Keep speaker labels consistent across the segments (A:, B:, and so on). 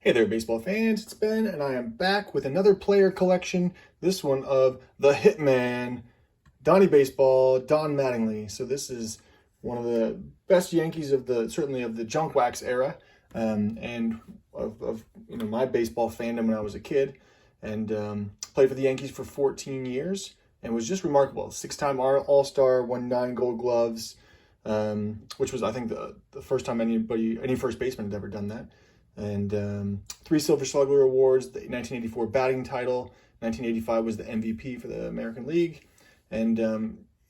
A: Hey there, baseball fans. It's Ben, and I am back with another player collection. This one of the Hitman, Donnie Baseball, Don Mattingly. So this is one of the best Yankees of certainly of the junk wax era, and of my baseball fandom when I was a kid, and played for the Yankees for 14 years, and was just remarkable. Six-time All-Star, won 9 Gold Gloves, which was I think the first time any first baseman had ever done that. And 3 Silver Slugger Awards, the 1984 batting title, 1985 was the MVP for the American League, and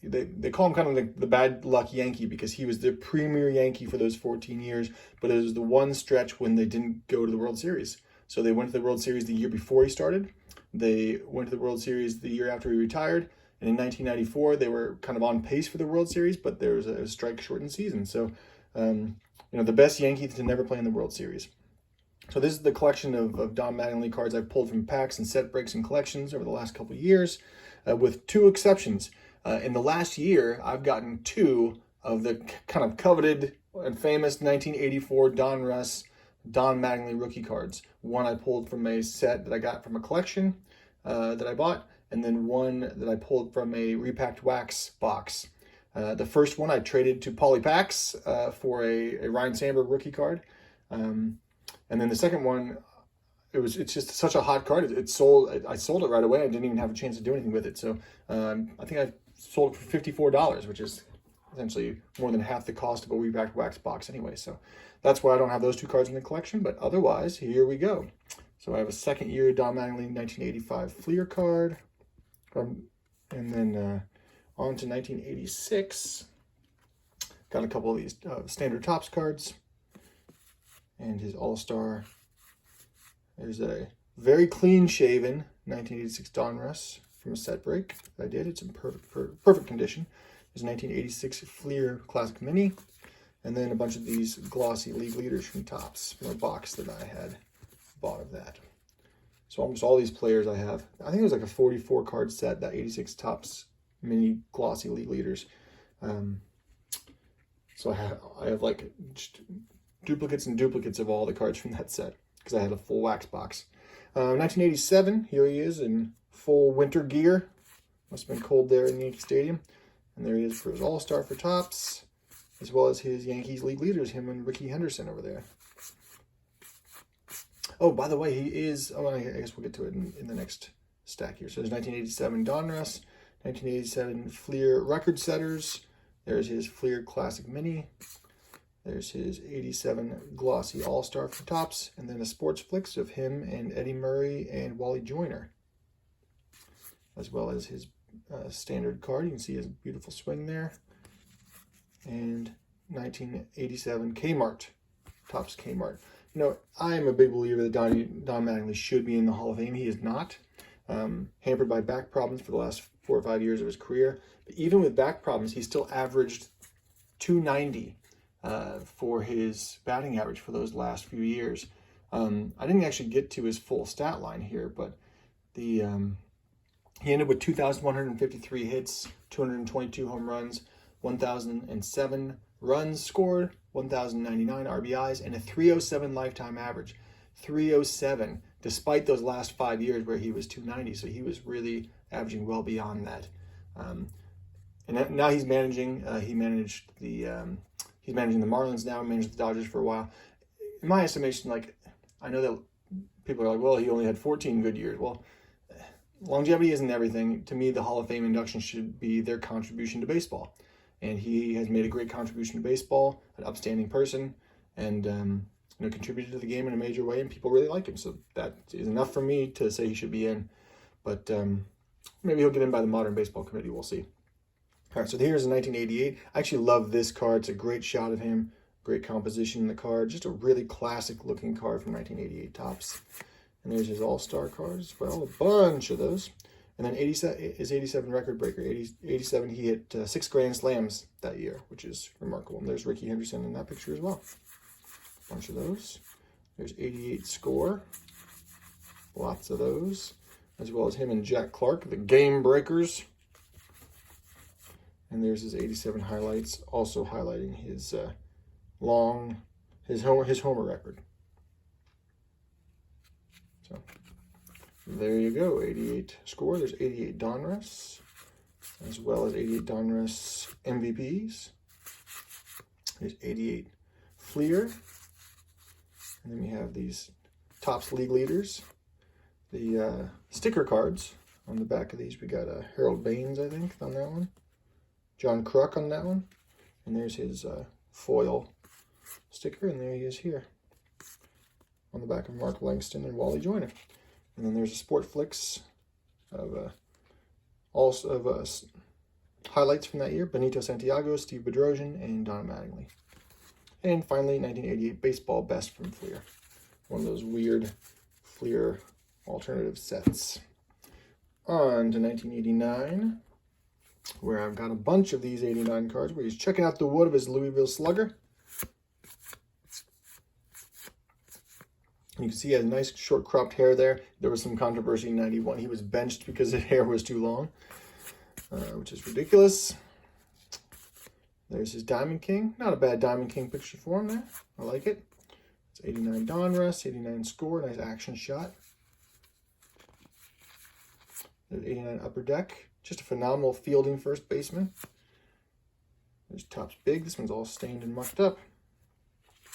A: they call him kind of the bad luck Yankee because he was the premier Yankee for those 14 years, but it was the one stretch when they didn't go to the World Series. So they went to the World Series the year before he started, they went to the World Series the year after he retired, and in 1994 they were kind of on pace for the World Series, but there was a strike-shortened season. So, the best Yankee to never play in the World Series. So this is the collection of Don Mattingly cards I've pulled from packs and set breaks and collections over the last couple of years, with 2 exceptions. In the last year, I've gotten 2 of the kind of coveted and famous 1984 Don Mattingly rookie cards. One I pulled from a set that I got from a collection that I bought, and then one that I pulled from a repacked wax box. The first one I traded to Polypacks for a Ryan Sandberg rookie card. And then the second one, it's just such a hot card. I sold it right away. I didn't even have a chance to do anything with it. So I think I sold it for $54, which is essentially more than half the cost of a repacked wax box anyway. So that's why I don't have those 2 cards in the collection. But otherwise, here we go. So I have a second year Don Mattingly 1985 Fleer card. And then on to 1986. Got a couple of these standard Topps cards. And his All-Star. There's a very clean-shaven 1986 Donruss from a set break that I did. It's in perfect condition. There's a 1986 Fleer Classic Mini, and then a bunch of these glossy league leaders from Topps from a box that I had bought of that. So almost all these players I have. I think it was like a 44 card set, that 86 Topps Mini glossy league leaders. So I have like just duplicates and duplicates of all the cards from that set because I had a full wax box. 1987, here he is in full winter gear. Must have been cold there in Yankee Stadium. And there he is for his All-Star for Topps, as well as his Yankees league leaders, him and Ricky Henderson over there. Oh, by the way, he is, I guess we'll get to it in the next stack here. So there's 1987 Donruss, 1987 Fleer Record Setters. There's his Fleer Classic Mini. There's his 87 glossy All-Star for Topps, and then a Sports Flicks of him and Eddie Murray and Wally Joyner, as well as his standard card. You can see his beautiful swing there. And 1987 Kmart, Topps Kmart. I am a big believer that Don Mattingly should be in the Hall of Fame. He is not. Hampered by back problems for the last 4 or 5 years of his career. But even with back problems, he still averaged .290. For his batting average for those last few years. I didn't actually get to his full stat line here, but he ended with 2,153 hits, 222 home runs, 1,007 runs scored, 1,099 RBIs, and a 307 lifetime average. 307, despite those last 5 years where he was 290. So he was really averaging well beyond that. And now he's managing. He's managing the Marlins now, managed the Dodgers for a while. In my estimation, I know that people are like, well, he only had 14 good years. Well, longevity isn't everything. To me, the Hall of Fame induction should be their contribution to baseball. And he has made a great contribution to baseball, an upstanding person, and contributed to the game in a major way, and people really like him. So that is enough for me to say he should be in. But maybe he'll get in by the Modern Baseball Committee. We'll see. All right, so here's a 1988. I actually love this card. It's a great shot of him, great composition in the card. Just a really classic looking card from 1988 Topps. And there's his All-Star card as well, a bunch of those. And then 87 record breaker. 87, he hit 6 Grand Slams that year, which is remarkable. And there's Ricky Henderson in that picture as well. A bunch of those. There's 88 score. Lots of those. As well as him and Jack Clark, the Game Breakers. And there's his 87 highlights, also highlighting his his homer record. So there you go, 88 score. There's 88 Donruss, as well as 88 Donruss MVPs. There's 88 Fleer. And then we have these Topps League Leaders. The sticker cards on the back of these, we got Harold Baines, I think, on that one. John Kruk on that one. And there's his foil sticker, and there he is here on the back of Mark Langston and Wally Joyner. And then there's a Sport Flicks of highlights from that year: Benito Santiago, Steve Bedrosian, and Don Mattingly. And finally, 1988 Baseball Best from Fleer. One of those weird Fleer alternative sets. On to 1989, where I've got a bunch of these 89 cards, where he's checking out the wood of his Louisville Slugger. You can see he has nice short cropped hair there. There was some controversy in 91. He was benched because his hair was too long, which is ridiculous. There's his Diamond King. Not a bad Diamond King picture for him there. I like it. It's 89 Donruss, 89 score, nice action shot. There's 89 Upper Deck. Just a phenomenal fielding first baseman. There's Topps Big. This one's all stained and mucked up.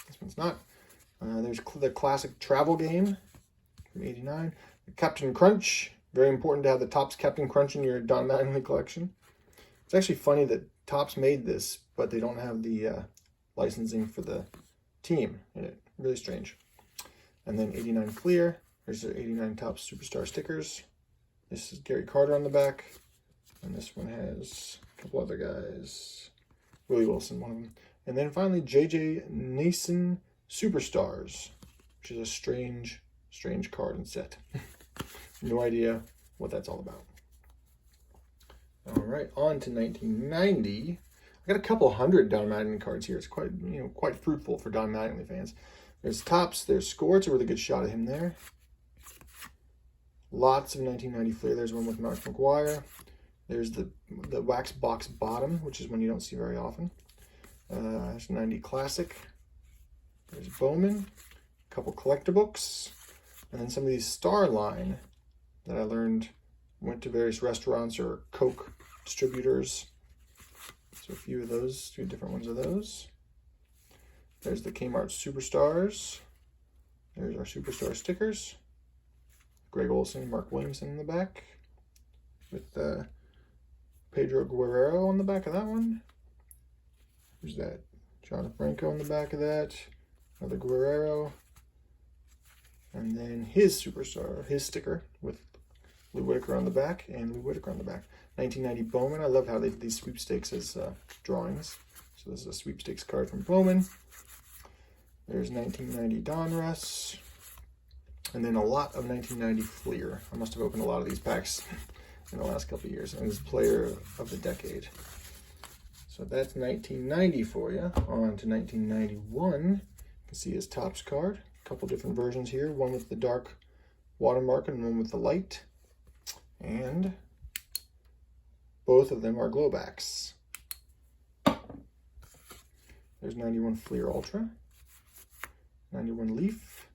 A: This one's not. There's the classic travel game from 89. The Captain Crunch. Very important to have the Topps Captain Crunch in your Don Mattingly collection. It's actually funny that Topps made this, but they don't have the licensing for the team in it. Really strange. And then 89 Fleer. There's the 89 Topps Superstar stickers. This is Gary Carter on the back. And this one has a couple other guys. Willie Wilson, one of them. And then finally, J.J. Nason Superstars, which is a strange card and set. No idea what that's all about. All right, on to 1990. I got a couple hundred Don Mattingly cards here. It's quite fruitful for Don Mattingly fans. There's Topps, there's Score. It's a really good shot of him there. Lots of 1990 Fleer. There's one with Mark McGwire. There's the wax box bottom, which is one you don't see very often. There's 90 Classic. There's Bowman. A couple collector books. And then some of these Star line that I learned went to various restaurants or Coke distributors. So a few different ones of those. There's the Kmart Superstars. There's our Superstar stickers. Greg Olson, Mark Williamson in the back. With Pedro Guerrero on the back of that one. Who's that? John Franco on the back of that. Another Guerrero. And then his Superstar, his sticker with Lou Whitaker on the back and Lou Whitaker on the back. 1990 Bowman. I love how they do these sweepstakes as drawings. So this is a sweepstakes card from Bowman. There's 1990 Donruss. And then a lot of 1990 Fleer. I must have opened a lot of these packs in the last couple of years. And this Player of the Decade. So that's 1990 for you. On to 1991. You can see his Topps card. A couple different versions here. One with the dark watermark and one with the light. And both of them are glowbacks. There's 91 Fleer Ultra. 91 Leaf.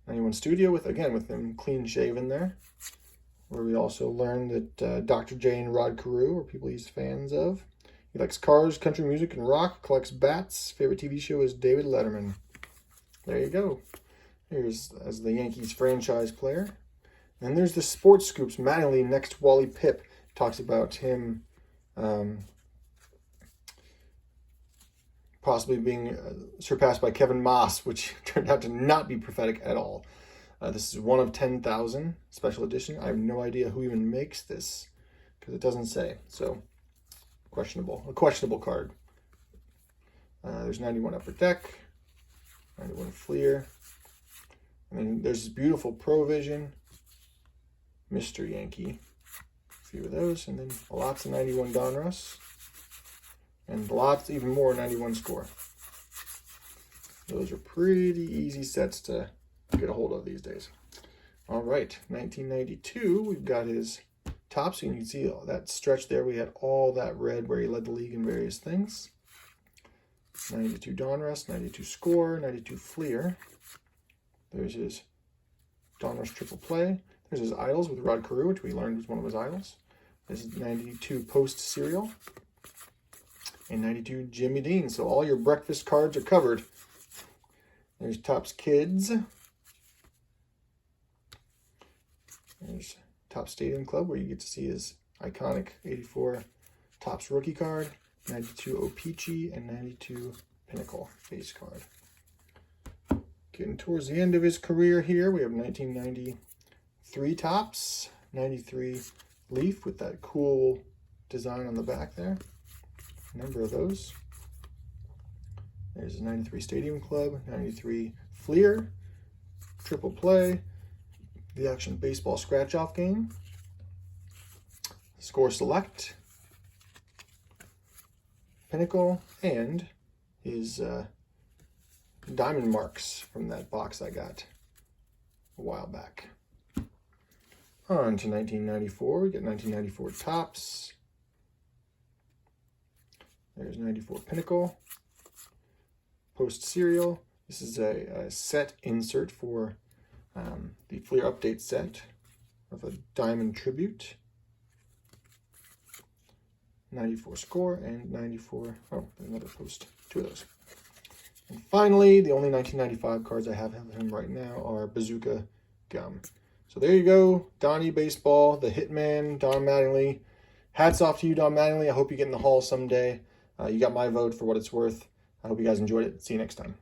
A: 91 Studio with them clean shaven there. Where we also learned that Dr. J and Rod Carew are people he's fans of. He likes cars, country music, and rock. Collects bats. Favorite TV show is David Letterman. There you go. Here's as the Yankees franchise player. And there's the Sports Scoops. Mattingly next to Wally Pipp talks about him possibly being surpassed by Kevin Moss, which turned out to not be prophetic at all. This is one of 10,000 special edition. I have no idea who even makes this because it doesn't say. So a questionable card. There's 91 Upper Deck, 91 Fleer, and then there's this beautiful Provision, Mr. Yankee, a few of those, and then lots of 91 Donruss, and lots, even more 91 Score. Those are pretty easy sets to get a hold of these days. All right, 1992, we've got his Topps. You can see that stretch there. We had all that red where he led the league in various things. 92 Donruss, 92 Score, 92 Fleer. There's his Donruss Triple Play. There's his idols with Rod Carew, which we learned was one of his idols. This is 92 Post Serial. And 92 Jimmy Dean. So all your breakfast cards are covered. There's Topps Kids. There's Topps Stadium Club, where you get to see his iconic 84 Topps rookie card, 92 O-Pee-Chee, and 92 Pinnacle base card. Getting towards the end of his career here, we have 1993 Topps, 93 Leaf with that cool design on the back there. A number of those. There's a 93 Stadium Club, 93 Fleer, Triple Play, the Action Baseball Scratch-Off game, Score Select, Pinnacle, and his diamond marks from that box I got a while back. On to 1994, we get 1994 Topps. There's 94 Pinnacle, Post Serial. This is a set insert for the Fleer Update set of a Diamond Tribute. 94 Score and 94, oh, another Post, two of those. And finally, the only 1995 cards I have of him right now are Bazooka Gum. So there you go, Donnie Baseball, the Hitman, Don Mattingly. Hats off to you, Don Mattingly. I hope you get in the Hall someday. You got my vote for what it's worth. I hope you guys enjoyed it. See you next time.